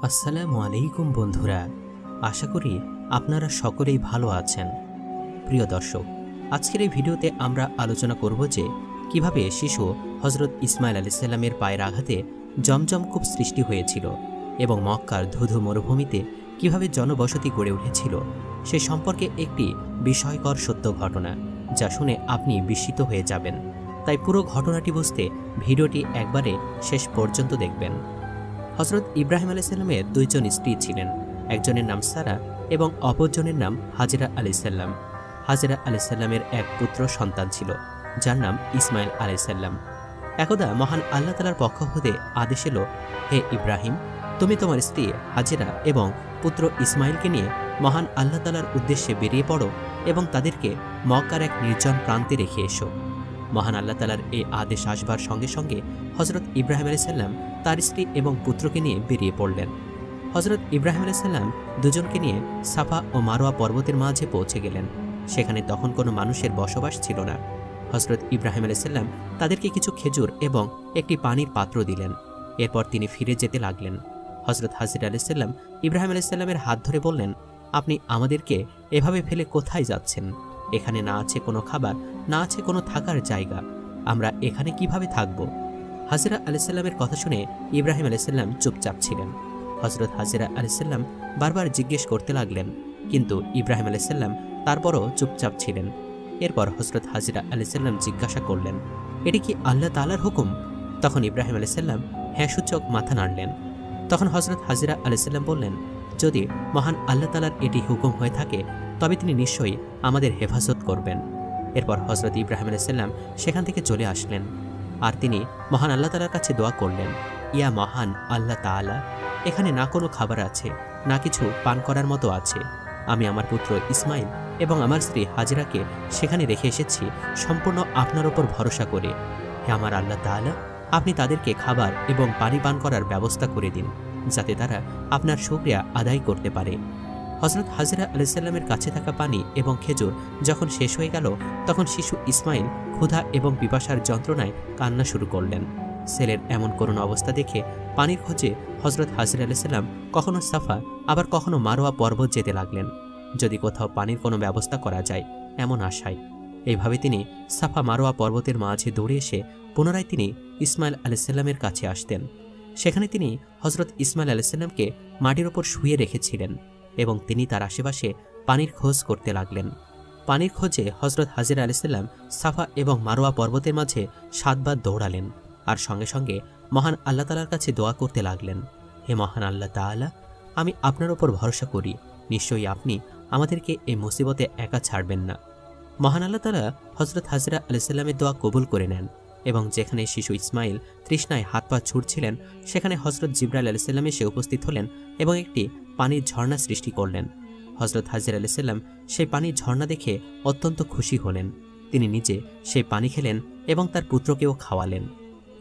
আসসালামু আলাইকুম বন্ধুরা, আশা করি আপনারা সকলেই ভালো আছেন। প্রিয় দর্শক, আজকের এই ভিডিওতে আমরা আলোচনা করব যে কিভাবে শিশু হজরত ইসমাইল আলাইহিস সালামের পায়ের আঘাতে জমজম কূপ সৃষ্টি হয়েছিল এবং মক্কার ধুধু মরুভূমিতে কিভাবে জনবসতি গড়ে উঠেছিল সে সম্পর্কে একটি বিস্ময়কর সত্য ঘটনা, যা শুনে আপনি বিস্মিত হয়ে যাবেন। তাই পুরো ঘটনাটি বুঝতে ভিডিওটি একবারে শেষ পর্যন্ত দেখবেন। হজরত ইব্রাহিম আলাইহিস সালামের দুইজন স্ত্রী ছিলেন, একজনের নাম সারা এবং অপরজনের নাম হাজেরা আলাইহিস সালাম। হাজেরা আলাইহিস সালামের এক পুত্র সন্তান ছিল, যার নাম ইসমাইল আলাইহিস সালাম। একদা মহান আল্লাহ তাআলার পক্ষ হতে আদেশ এলো, হে ইব্রাহিম, তুমি তোমার স্ত্রী হাজেরা এবং পুত্র ইসমাইলকে নিয়ে মহান আল্লাহ তাআলার উদ্দেশ্যে বেরিয়ে পড়ো এবং তাদেরকে মক্কার এক নির্জন প্রান্তে রেখে এসো। মহান আল্লাহ তাআলার এই আদেশ আসবার সঙ্গে সঙ্গে হজরত ইব্রাহিম আলাইহিস সালাম তার স্ত্রী এবং পুত্রকে নিয়ে বেরিয়ে পড়লেন। হজরত ইব্রাহিম আলাইহিস সালাম দুজনকে নিয়ে সাফা ও মারোয়া পর্বতের মাঝে পৌঁছে গেলেন। সেখানে তখন কোনো মানুষের বসবাস ছিল না। হজরত ইব্রাহিম আলাইহিস সালাম তাদেরকে কিছু খেজুর এবং একটি পানির পাত্র দিলেন। এরপর তিনি ফিরে যেতে লাগলেন। হজরত হাজেরা আলাইহিস সালাম ইব্রাহিম আলাইহিস সালামের হাত ধরে বললেন, আপনি আমাদেরকে এভাবে ফেলে কোথায় যাচ্ছেন? এখানে না আছে কোনো খাবার, না আছে কোনো থাকার জায়গা, আমরা এখানে কিভাবে থাকব? হাজেরা আলাইহিস সালামের কথা শুনে ইব্রাহিম আলাইহিস সালাম চুপচাপ ছিলেন। হজরত হাজেরা আলাইহিস সালাম বারবার জিজ্ঞেস করতে লাগলেন, কিন্তু ইব্রাহিম আলাইহিস সালাম তারপরও চুপচাপ ছিলেন। এরপর হজরত হাজেরা আলাইহিস সালাম জিজ্ঞাসা করলেন, এটি কি আল্লাহ তাআলার হুকুম? তখন ইব্রাহিম আলাইহিস সালাম হ্যাঁ সূচক মাথা নাড়লেন। তখন হজরত হাজেরা আলাইহিস সালাম বললেন, যদি মহান আল্লাহ তাআলার এটি হুকুম হয়ে থাকে তবে তিনি নিশ্চয়ই আমাদের হেফাজত করবেন। এরপর হজরত ইব্রাহিম আলাইহিস সালাম সেখান থেকে চলে আসলেন আর তিনি মহান আল্লাহ তাআলার কাছে দোয়া করলেন, ইয়া মহান আল্লাহ তাআলা, এখানে না কোনো খাবার আছে, না কিছু পান করার মতো আছে। আমি আমার পুত্র ইসমাইল এবং আমার স্ত্রী হাজেরাকে সেখানে রেখে এসেছি সম্পূর্ণ আপনার ওপর ভরসা করে। হে আমার আল্লাহ তাআলা, আপনি তাদেরকে খাবার এবং পানি পান করার ব্যবস্থা করে দিন, যাতে তারা আপনার শুকরিয়া আদায় করতে পারে। হজরত হাজেরা আলাইহিস সালামের কাছে থাকা পানি এবং খেজুর যখন শেষ হয়ে গেল, তখন শিশু ইসমাইল ক্ষুধা এবং পিপাসার যন্ত্রণায় কান্না শুরু করলেন। ছেলের এমন করুণ অবস্থা দেখে পানির খোঁজে হজরত হাজেরা আলাইহিস সালাম কখনো সাফা আবার কখনো মারোয়া পর্বত যেতে লাগলেন, যদি কোথাও পানির কোনো ব্যবস্থা করা যায় এমন আশায়। এইভাবে তিনি সাফা মারোয়া পর্বতের মাঝে দৌড়ে এসে পুনরায় তিনি ইসমাইল আলাইহিস সালামের কাছে আসতেন। সেখানে তিনি হজরত ইসমাইল আলাইহিস সালামকে মাটির ওপর শুয়ে রেখেছিলেন এবং তিনি তার আশেপাশে পানির খোঁজ করতে লাগলেন। পানির খোঁজে হজরত হাজেরা আলাইহিস সালাম সাফা এবং মারোয়া পর্বতের মাঝে 7 বার দৌড়ালেন আর সঙ্গে সঙ্গে মহান আল্লাহ তাআলার কাছে দোয়া করতে লাগলেন, হে মহান আল্লাহ তাআলা, আমি আপনার ওপর ভরসা করি, নিশ্চয়ই আপনি আমাদেরকে এই মুসিবতে একা ছাড়বেন না। মহান আল্লাহ তাআলা হজরত হাজেরা আলাইহিস সালামের দোয়া কবুল করে নেন এবং যেখানে শিশু ইসমাইল তৃষ্ণায় হাত পা ছুটছিলেন, সেখানে হজরত জিবরাইল আলাইহিস সালাম এসে উপস্থিত হলেন এবং একটি পানির ঝর্ণা সৃষ্টি করলেন। হজরত হাজেরা আলাইহিস সালাম সেই পানির ঝর্ণা দেখে অত্যন্ত খুশি হলেন। তিনি নিজে সেই পানি খেলেন এবং তার পুত্রকেও খাওয়ালেন।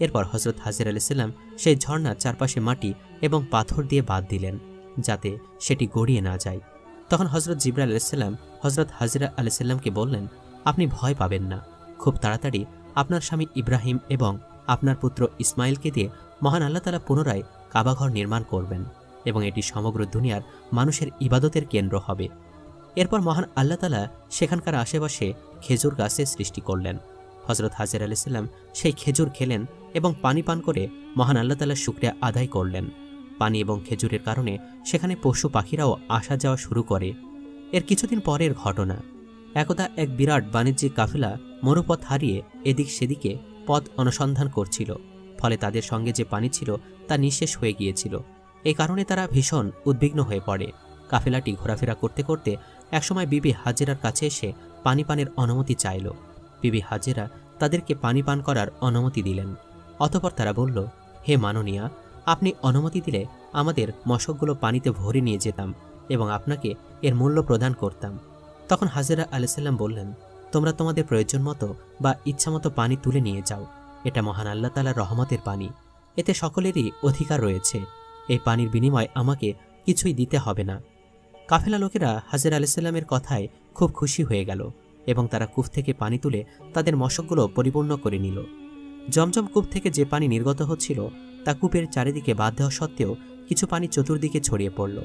এরপর হজরত হাজেরা আলাইহিস সালাম সেই ঝর্ণার চারপাশে মাটি এবং পাথর দিয়ে বাঁধ দিলেন, যাতে সেটি গড়িয়ে না যায়। তখন হজরত জিবরাইল আলাইহিস সালাম হজরত হাজেরা আলাইহিস সালামকে বললেন, আপনি ভয় পাবেন না, খুব তাড়াতাড়ি আপনার স্বামী ইব্রাহিম এবং আপনার পুত্র ইসমাইলকে দিয়ে মহান আল্লাহ তাআলা পুনরায় কাবাঘর নির্মাণ করবেন এবং এটি সমগ্র দুনিয়ার মানুষের ইবাদতের কেন্দ্র হবে। এরপর মহান আল্লাহ তাআলা সেখানকার আশেপাশে খেজুর গাছের সৃষ্টি করলেন। হজরত হাজেরা আলাইহিস সালাম সেই খেজুর খেলেন এবং পানি পান করে মহান আল্লাহ তাআলার শুকরিয়া আদায় করলেন। পানি এবং খেজুরের কারণে সেখানে পশু পাখিরাও আসা যাওয়া শুরু করে। এর কিছুদিন পরের ঘটনা, একদা এক বিরাট বাণিজ্যিক কাফেলা মরুপথ হারিয়ে এদিক সেদিকে পথ অনুসন্ধান করছিল। ফলে তাদের সঙ্গে যে পানি ছিল তা নিঃশেষ হয়ে গিয়েছিল। এই কারণে তারা ভীষণ উদ্বিগ্ন হয়ে পড়ে। কাফেলাটি ঘোরাফেরা করতে করতে একসময় বিবি হাজেরার কাছে এসে পানি পানের অনুমতি চাইল। বিবি হাজেরা তাদেরকে পানি পান করার অনুমতি দিলেন। অতঃপর তারা বলল, হে মাননীয়া, আপনি অনুমতি দিলে আমাদের মশকগুলো পানিতে ভরে নিয়ে যেতাম এবং আপনাকে এর মূল্য প্রদান করতাম। তখন হাজেরা আলাইহিস সালাম বললেন, তোমরা তোমাদের প্রয়োজন মতো বা ইচ্ছামতো পানি তুলে নিয়ে যাও, এটা মহান আল্লাহ তাআলার রহমতের পানি, এতে সকলেরই অধিকার রয়েছে, এই পানির বিনিময়ে আমাকে কিছুই দিতে হবে না। কাফেলা লোকেরা হাজেরা আলাইহিস সালামের কথায় খুব খুশি হয়ে গেল এবং তারা কূপ থেকে পানি তুলে তাদের মশকগুলো পরিপূর্ণ করে নিল। জমজম কূপ থেকে যে পানি নির্গত হচ্ছিল তা কূপের চারিদিকে বাঁধ দেওয়া সত্ত্বেও কিছু পানি চতুর্দিকে ছড়িয়ে পড়ল।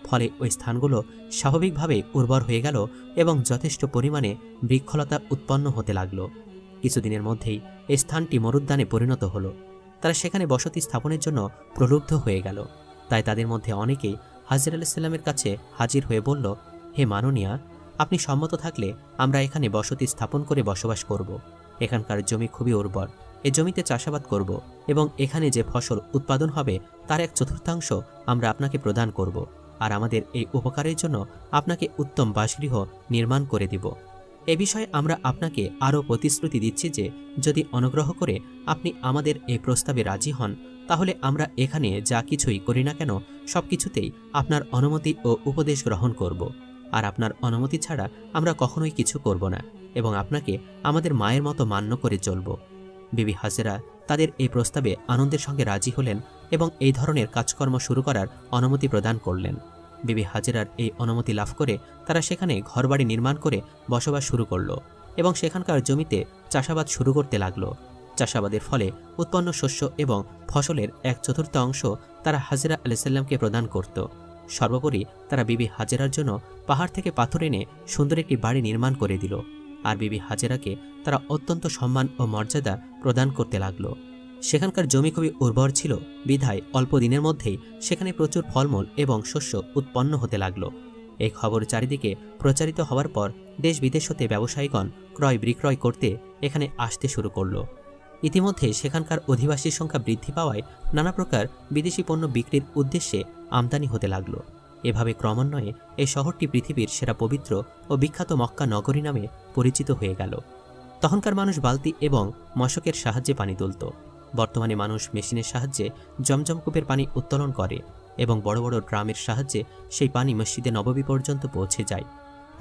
ফলে ওই স্থানগুলো স্বাভাবিকভাবে উর্বর হয়ে গেল এবং যথেষ্ট পরিমাণে বৃক্ষলতা উৎপন্ন হতে লাগল। কিছুদিনের মধ্যেই এই স্থানটি মরুদ্যানে পরিণত হলো। তারা সেখানে বসতি স্থাপনের জন্য প্রলুব্ধ হয়ে গেল। তাই তাদের মধ্যে অনেকেই হাজর আলাইহিসসালামের কাছে হাজির হয়ে বলল, হে মাননীয়া, আপনি সম্মত থাকলে আমরা এখানে বসতি স্থাপন করে বসবাস করব। এখানকার জমি খুবই উর্বর, এই জমিতে চাষাবাদ করব এবং এখানে যে ফসল উৎপাদন হবে তার 1/4 আমরা আপনাকে প্রদান করব, আর আমাদের এই উপকারের জন্য আপনাকে উত্তম বাসগৃহ নির্মাণ করে দিব। এ বিষয়ে আমরা আপনাকে আরও প্রতিশ্রুতি দিচ্ছি যে যদি অনুগ্রহ করে আপনি আমাদের এই প্রস্তাবে রাজি হন, তাহলে আমরা এখানে যা কিছুই করি না কেন সব কিছুতেই আপনার অনুমতি ও উপদেশ গ্রহণ করব, আর আপনার অনুমতি ছাড়া আমরা কখনোই কিছু করব না এবং আপনাকে আমাদের মায়ের মতো মান্য করে চলব। বিবি হাজেরা তাদের এই প্রস্তাবে আনন্দের সঙ্গে রাজি হলেন এবং এই ধরনের কাজকর্ম শুরু করার অনুমতি প্রদান করলেন। বিবি হাজেরার এই অনুমতি লাভ করে তারা সেখানে ঘরবাড়ি নির্মাণ করে বসবাস শুরু করল এবং সেখানকার জমিতে চাষাবাদ শুরু করতে লাগল। চাষাবাদের ফলে উৎপন্ন শস্য এবং ফসলের 1/4 তারা হাজেরা আলাইহিসসালামকে প্রদান করত। সর্বোপরি তারা বিবি হাজেরার জন্য পাহাড় থেকে পাথর এনে সুন্দর একটি বাড়ি নির্মাণ করে দিল, আর বিবি হাজেরাকে তারা অত্যন্ত সম্মান ও মর্যাদা প্রদান করতে লাগল। সেখানকার জমি খুবই উর্বর ছিল বিধায় অল্প দিনের মধ্যেই সেখানে প্রচুর ফলমূল এবং শস্য উৎপন্ন হতে লাগল। এই খবর চারিদিকে প্রচারিত হওয়ার পর দেশ বিদেশ হতে ব্যবসায়ীগণ ক্রয় বিক্রয় করতে এখানে আসতে শুরু করল। ইতিমধ্যে সেখানকার অধিবাসীর সংখ্যা বৃদ্ধি পাওয়ায় নানা প্রকার বিদেশি পণ্য বিক্রির উদ্দেশ্যে আমদানি হতে লাগল। এভাবে ক্রমান্বয়ে এই শহরটি পৃথিবীর সেরা পবিত্র ও বিখ্যাত মক্কা নগরী নামে পরিচিত হয়ে গেল। তখনকার মানুষ বালতি এবং মশকের সাহায্যে পানি তুলত। বর্তমানে মানুষ মেশিনের সাহায্যে জমজম কূপের পানি উত্তোলন করে এবং বড় বড় ড্রামের সাহায্যে সেই পানি মসজিদে নববী পর্যন্ত পৌঁছে যায়।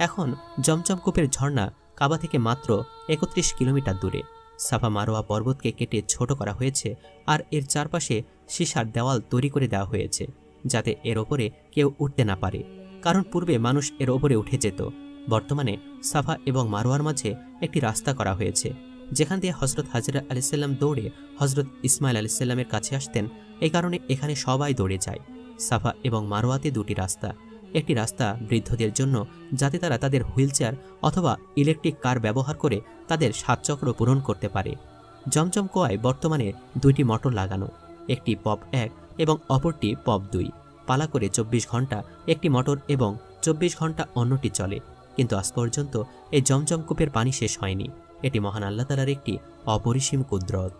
এখন জমজম কূপের ঝর্ণা কাবা থেকে মাত্র 31 কিলোমিটার দূরে। সাফা মারোয়া পর্বতকে কেটে ছোট করা হয়েছে আর এর চারপাশে সীসার দেওয়াল তৈরি করে দেওয়া হয়েছে যাতে এর ওপরে কেউ উঠতে না পারে, কারণ পূর্বে মানুষ এর ওপরে উঠে যেত। বর্তমানে সাফা এবং মারোয়ার মাঝে একটি রাস্তা করা হয়েছে যেখান দিয়ে হজরত হাজরা আলাইহিসসালাম দৌড়ে হজরত ইসমাইল আলাইহিসসালামের কাছে আসতেন। এই কারণে এখানে সবাই দৌড়ে যায়। সাফা এবং মারোয়াতে দুটি রাস্তা, একটি রাস্তা বৃদ্ধদের জন্য যাতে তারা তাদের হুইলচেয়ার অথবা ইলেকট্রিক কার ব্যবহার করে তাদের 7 চক্র পূরণ করতে পারে। জমজম কুয়ায় বর্তমানে 2টি মোটর লাগানো, একটি পপ 1 এবং অপরটি পপ 2। পালা করে 24 ঘন্টা একটি মোটর এবং 24 ঘন্টা অন্যটি চলে, কিন্তু আজ পর্যন্ত এই জমজম কূপের পানি শেষ হয়নি। এটি মহান আল্লাহ তাআলার একটি অপরিসীম কুদরত।